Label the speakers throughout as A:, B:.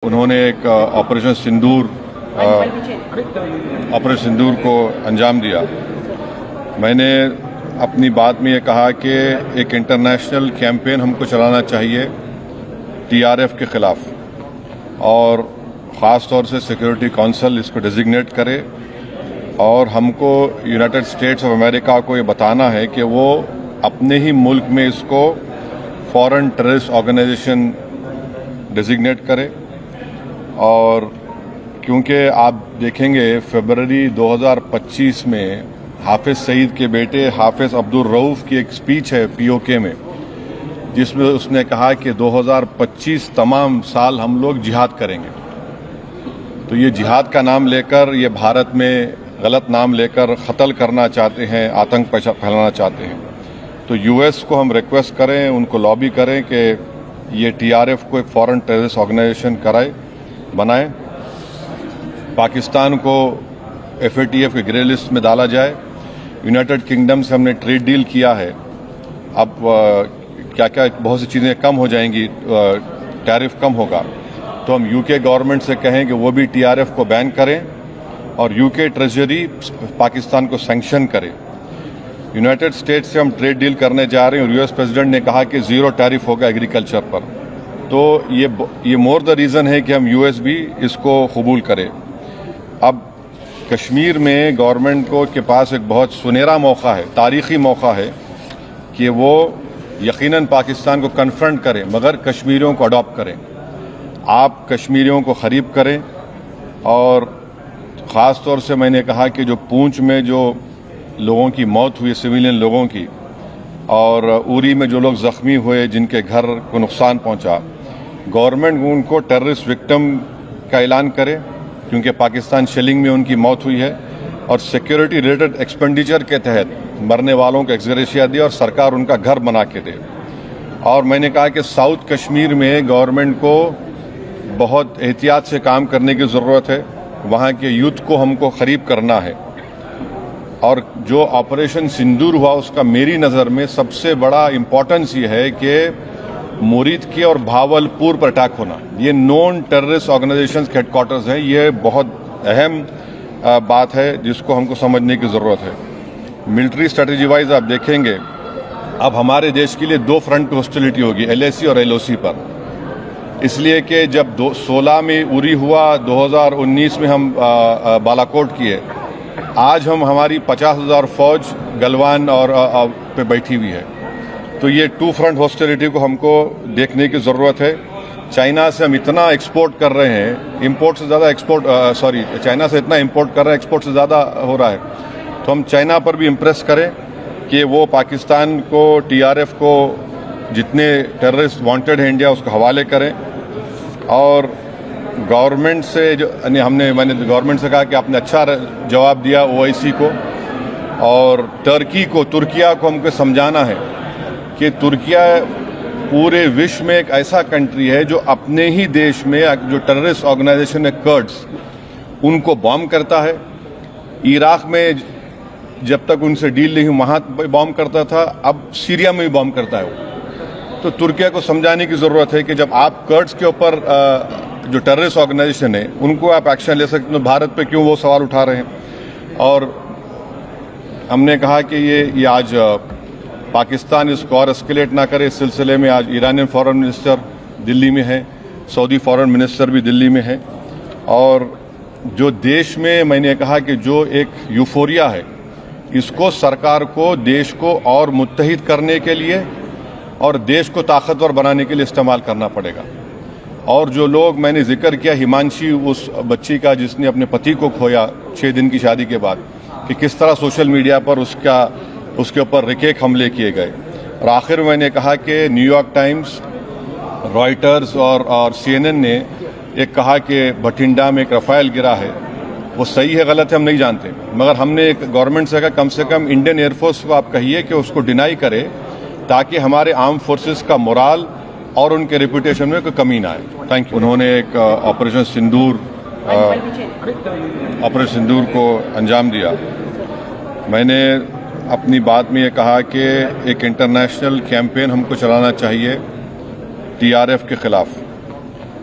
A: उन्होंने एक ऑपरेशन सिंदूर को अंजाम दिया। मैंने अपनी बात में ये कहा कि एक इंटरनेशनल कैंपेन हमको चलाना चाहिए टीआरएफ के खिलाफ, और ख़ास तौर से सिक्योरिटी काउंसिल इसको डिजिग्नेट करे, और हमको यूनाइटेड स्टेट्स ऑफ अमेरिका को ये बताना है कि वो अपने ही मुल्क में इसको फॉरेन टेररिस्ट ऑर्गेनाइजेशन डिजिग्नेट करे। और क्योंकि आप देखेंगे फरवरी 2025 में हाफिज सईद के बेटे हाफिज अब्दुल रऊफ की एक स्पीच है पीओके में, जिसमें उसने कहा कि 2025 तमाम साल हम लोग जिहाद करेंगे। तो ये जिहाद का नाम लेकर, ये भारत में गलत नाम लेकर कत्ल करना चाहते हैं, आतंक फैलाना चाहते हैं। तो यूएस को हम रिक्वेस्ट करें, उनको लॉबी करें कि ये टीआरएफ को एक फॉरेन टेररिस्ट ऑर्गेनाइजेशन बनाए, पाकिस्तान को एफएटीएफ के ग्रे लिस्ट में डाला जाए। यूनाइटेड किंगडम से हमने ट्रेड डील किया है, अब क्या क्या बहुत सी चीज़ें कम हो जाएंगी, टैरिफ कम होगा। तो हम यूके गवर्नमेंट से कहें कि वो भी टीआरएफ को बैन करें, और यूके ट्रेजरी पाकिस्तान को सैंक्शन करे। यूनाइटेड स्टेट्स से हम ट्रेड डील करने जा रहे हैं, और यूएस प्रेसिडेंट ने कहा कि ज़ीरो टैरिफ होगा एग्रीकल्चर पर। तो ये मोर द रीज़न है कि हम यूएस भी इसको कबूल करें। अब कश्मीर में गवर्नमेंट के पास एक बहुत सुनहरा मौका है, तारीखी मौका है कि वो यकीनन पाकिस्तान को कन्फ्रंट करें, मगर कश्मीरियों को अडॉप्ट करें। आप कश्मीरियों को करीब करें, और ख़ास तौर से मैंने कहा कि जो पूंछ में जो लोगों की मौत हुई, सिविलियन लोगों की, और उरी में जो लोग ज़ख्मी हुए, जिनके घर को नुकसान पहुंचा, गवर्नमेंट उनको टेररिस्ट विक्टिम का ऐलान करे, क्योंकि पाकिस्तान शेलिंग में उनकी मौत हुई है, और सिक्योरिटी रिलेटेड एक्सपेंडिचर के तहत मरने वालों को एक्सग्रेशिया दे, और सरकार उनका घर बना के दे। और मैंने कहा कि साउथ कश्मीर में गवर्नमेंट को बहुत एहतियात से काम करने की ज़रूरत है, वहाँ के यूथ को हमको करीब करना है। और जो ऑपरेशन सिंदूर हुआ, उसका मेरी नज़र में सबसे बड़ा इम्पोर्टेंस ये है कि मुरीद के और भावलपुर पर अटैक होना, ये नॉन टेररिस्ट ऑर्गेनाइजेशंस के हेडक्वार्टर्स हैं। ये बहुत अहम बात है जिसको हमको समझने की ज़रूरत है। मिलिट्री स्ट्रेटजी वाइज आप देखेंगे, अब हमारे देश के लिए दो फ्रंट हॉस्टिलिटी होगी, एलएसी और एलओसी पर। इसलिए कि जब 2016 में उरी हुआ, 2019 में हम बालाकोट किए, आज हमारी 50,000 फौज गलवान और पे बैठी हुई है। तो ये टू फ्रंट हॉस्टिलिटी को हमको देखने की ज़रूरत है। चाइना से हम इतना एक्सपोर्ट कर रहे हैं, इंपोर्ट से ज़्यादा चाइना से इतना इंपोर्ट कर रहे हैं, एक्सपोर्ट से ज़्यादा हो रहा है। तो हम चाइना पर भी इम्प्रेस करें कि वो पाकिस्तान को, टीआरएफ को, जितने टेररिस्ट वांटेड है इंडिया, उसको हवाले करें। और गवर्नमेंट से मैंने गवर्नमेंट से कहा कि आपने अच्छा जवाब दिया ओआईसी को, और तुर्किया को हमको समझाना है कि तुर्किया पूरे विश्व में एक ऐसा कंट्री है जो अपने ही देश में जो टेररिस्ट ऑर्गेनाइजेशन है कर्ड्स, उनको बॉम्ब करता है। इराक में जब तक उनसे डील नहीं वहाँ बॉम्ब करता था, अब सीरिया में भी बॉम्ब करता है वो। तो तुर्किया को समझाने की ज़रूरत है कि जब आप कर्ड्स के ऊपर जो टेररिस्ट ऑर्गेनाइजेशन है उनको आप एक्शन ले सकते, तो भारत पे क्यों वो सवाल उठा रहे हैं। और हमने कहा कि ये आज पाकिस्तान इसको और एस्केलेट ना करे। इस सिलसिले में आज ईरानियन फॉरेन मिनिस्टर दिल्ली में है, सऊदी फॉरेन मिनिस्टर भी दिल्ली में है। और जो देश में मैंने कहा कि जो एक यूफोरिया है, इसको सरकार को देश को और मुत्तहिद करने के लिए और देश को ताकतवर बनाने के लिए इस्तेमाल करना पड़ेगा। और जो लोग मैंने जिक्र किया, हिमांशी, उस बच्ची का जिसने अपने पति को खोया 6 दिन की शादी के बाद, कि किस तरह सोशल मीडिया पर उसके ऊपर रिकेक हमले किए गए। और आखिर मैंने कहा कि न्यूयॉर्क टाइम्स, रॉयटर्स और CNN ने एक कहा कि भटिंडा में एक रफाइल गिरा है। वो सही है गलत है हम नहीं जानते, मगर हमने एक गवर्नमेंट से कहा कम इंडियन एयरफोर्स को आप कहिए कि उसको डिनाई करे, ताकि हमारे आर्म फोर्सेस का मोराल और उनके रेपुटेशन में कोई कमी ना आए। Thank you. उन्होंने एक ऑपरेशन सिंदूर को अंजाम दिया। मैंने अपनी बात में ये कहा कि एक इंटरनेशनल कैंपेन हमको चलाना चाहिए टीआरएफ के खिलाफ,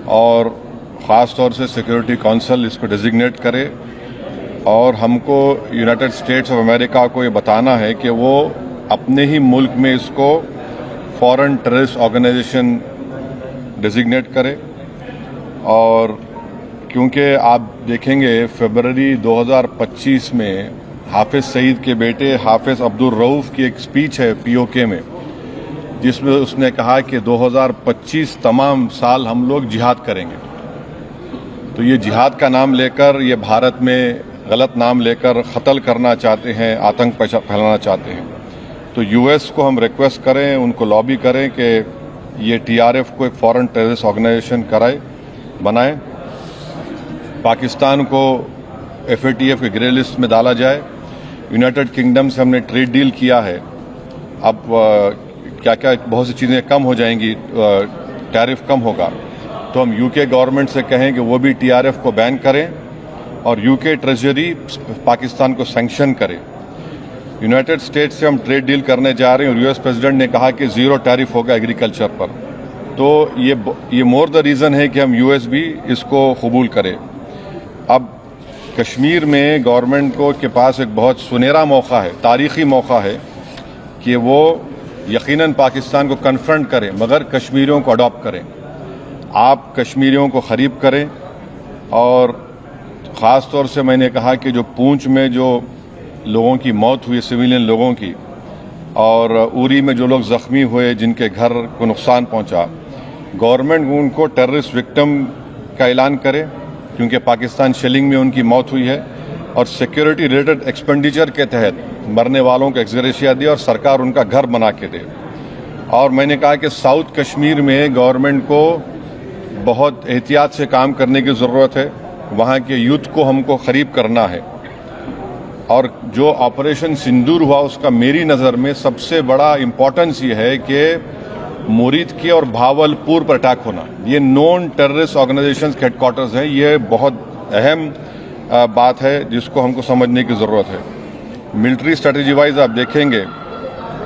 A: और ख़ास तौर से सिक्योरिटी काउंसिल इसको डिजिग्नेट करे और हमको यूनाइटेड स्टेट्स ऑफ अमेरिका को ये बताना है कि वो अपने ही मुल्क में इसको फॉरेन टेररिस्ट ऑर्गेनाइजेशन डिजिग्नेट करे। और क्योंकि आप देखेंगे फरवरी 2025 में हाफिज सईद के बेटे हाफिज अब्दुल रऊफ की एक स्पीच है पीओके में, जिसमें उसने कहा कि 2025 तमाम साल हम लोग जिहाद करेंगे। तो ये जिहाद का नाम लेकर, ये भारत में गलत नाम लेकर कत्ल करना चाहते हैं, आतंक फैलाना चाहते हैं। तो यूएस को हम रिक्वेस्ट करें, उनको लॉबी करें कि ये टीआरएफ को एक फॉरेन टेररिस्ट ऑर्गेनाइजेशन बनाए, पाकिस्तान को एफएटीएफ के ग्रे लिस्ट में डाला जाए। यूनाइटेड किंगडम से हमने ट्रेड डील किया है, अब क्या क्या बहुत सी चीज़ें कम हो जाएंगी, टैरिफ कम होगा। तो हम यूके गवर्नमेंट से कहें कि वो भी टीआरएफ को बैन करें और यूके ट्रेजरी पाकिस्तान को सैंक्शन करे। यूनाइटेड स्टेट्स से हम ट्रेड डील करने जा रहे हैं और यूएस प्रेसिडेंट ने कहा कि ज़ीरो टैरिफ होगा एग्रीकल्चर पर। तो ये मोर द रीज़न है कि हम यूएस भी इसको कबूल करें। अब कश्मीर में गवर्नमेंट को के पास एक बहुत सुनहरा मौका है, तारीखी मौका है कि वो यकीनन पाकिस्तान को कन्फ्रंट करें, मगर कश्मीरियों को अडॉप्ट करें। आप कश्मीरियों को करीब करें। और ख़ास तौर से मैंने कहा कि जो पूंछ में जो लोगों की मौत हुई, सिविलियन लोगों की, और उरी में जो लोग ज़ख्मी हुए, जिनके घर को नुकसान पहुंचा, गवर्नमेंट उनको टेररिस्ट विक्टिम का ऐलान करे, क्योंकि पाकिस्तान शेलिंग में उनकी मौत हुई है। और सिक्योरिटी रिलेटेड एक्सपेंडिचर के तहत मरने वालों को एक्सग्रेशिया दे और सरकार उनका घर बना के दे। और मैंने कहा कि साउथ कश्मीर में गवर्नमेंट को बहुत एहतियात से काम करने की ज़रूरत है, वहाँ के यूथ को हमको करीब करना है। और जो ऑपरेशन सिंदूर हुआ, उसका मेरी नज़र में सबसे बड़ा इम्पोर्टेंस ये है कि मुरीद के और भावलपुर पर अटैक होना, ये नॉन टेररिस्ट ऑर्गेनाइजेशन के हेडक्वार्टर्स हैं। ये बहुत अहम बात है जिसको हमको समझने की ज़रूरत है। मिलिट्री स्ट्रेटजी वाइज आप देखेंगे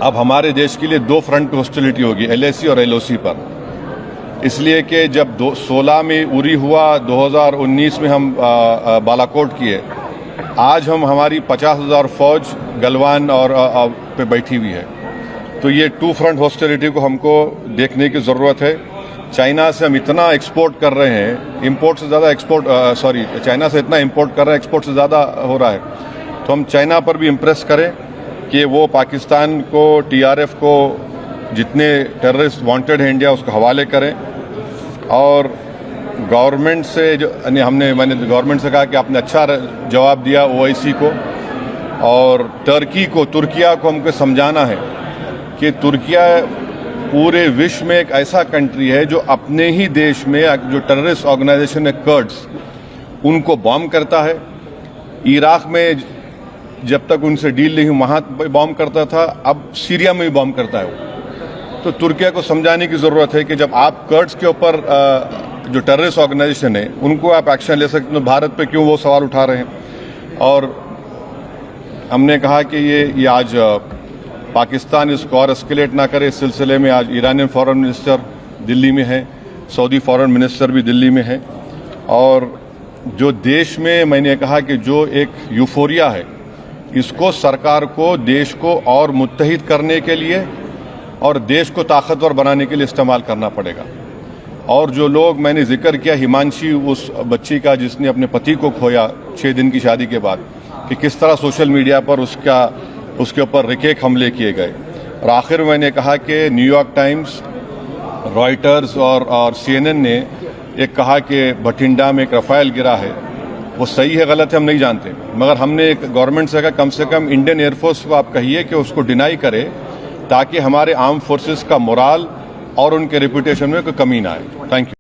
A: अब हमारे देश के लिए दो फ्रंट हॉस्टिलिटी होगी, एलएसी और एलओसी पर। इसलिए कि जब 16 में उरी हुआ, 2019 में हम बालाकोट किए, आज हमारी 50,000 फौज गलवान और पे बैठी हुई है। तो ये टू फ्रंट हॉस्टिलिटी को हमको देखने की ज़रूरत है। चाइना से हम इतना एक्सपोर्ट कर रहे हैं, इंपोर्ट से ज़्यादा चाइना से इतना इंपोर्ट कर रहे हैं, एक्सपोर्ट से ज़्यादा हो रहा है। तो हम चाइना पर भी इम्प्रेस करें कि वो पाकिस्तान को, टीआरएफ को, जितने टेररिस्ट वांटेड हैं इंडिया, उसको हवाले करें। और गवर्नमेंट से मैंने गवर्नमेंट से कहा कि आपने अच्छा जवाब दिया ओआईसी को और तुर्किया को हमको समझाना है कि तुर्किया पूरे विश्व में एक ऐसा कंट्री है जो अपने ही देश में जो टेररिस्ट ऑर्गेनाइजेशन है कर्ड्स, उनको बॉम्ब करता है। इराक में जब तक उनसे डील नहीं वहाँ बॉम्ब करता था, अब सीरिया में भी बॉम्ब करता है वो। तो तुर्किया को समझाने की ज़रूरत है कि जब आप कर्ड्स के ऊपर जो टेररिस्ट ऑर्गेनाइजेशन है उनको आप एक्शन ले सकते, तो भारत पे क्यों वो सवाल उठा रहे हैं। और हमने कहा कि ये आज पाकिस्तान इसको और एस्केलेट ना करे। इस सिलसिले में आज ईरानियन फॉरेन मिनिस्टर दिल्ली में है, सऊदी फॉरेन मिनिस्टर भी दिल्ली में है। और जो देश में मैंने कहा कि जो एक यूफोरिया है, इसको सरकार को देश को और मुत्तहिद करने के लिए और देश को ताकतवर बनाने के लिए इस्तेमाल करना पड़ेगा। और जो लोग मैंने जिक्र किया, हिमांशी, उस बच्ची का जिसने अपने पति को खोया 6 दिन की शादी के बाद, कि किस तरह सोशल मीडिया पर उसके ऊपर रिकेक हमले किए गए। और आखिर मैंने कहा कि न्यूयॉर्क टाइम्स, रॉयटर्स और CNN ने एक कहा कि बठिंडा में एक रफाइल गिरा है। वो सही है गलत है हम नहीं जानते, मगर हमने एक गवर्नमेंट से कहा कम से कम इंडियन एयरफोर्स को आप कहिए कि उसको डिनाई करे, ताकि हमारे आर्म फोर्सेस का मोराल और उनके रेपुटेशन में कोई कमी ना आए। Thank you.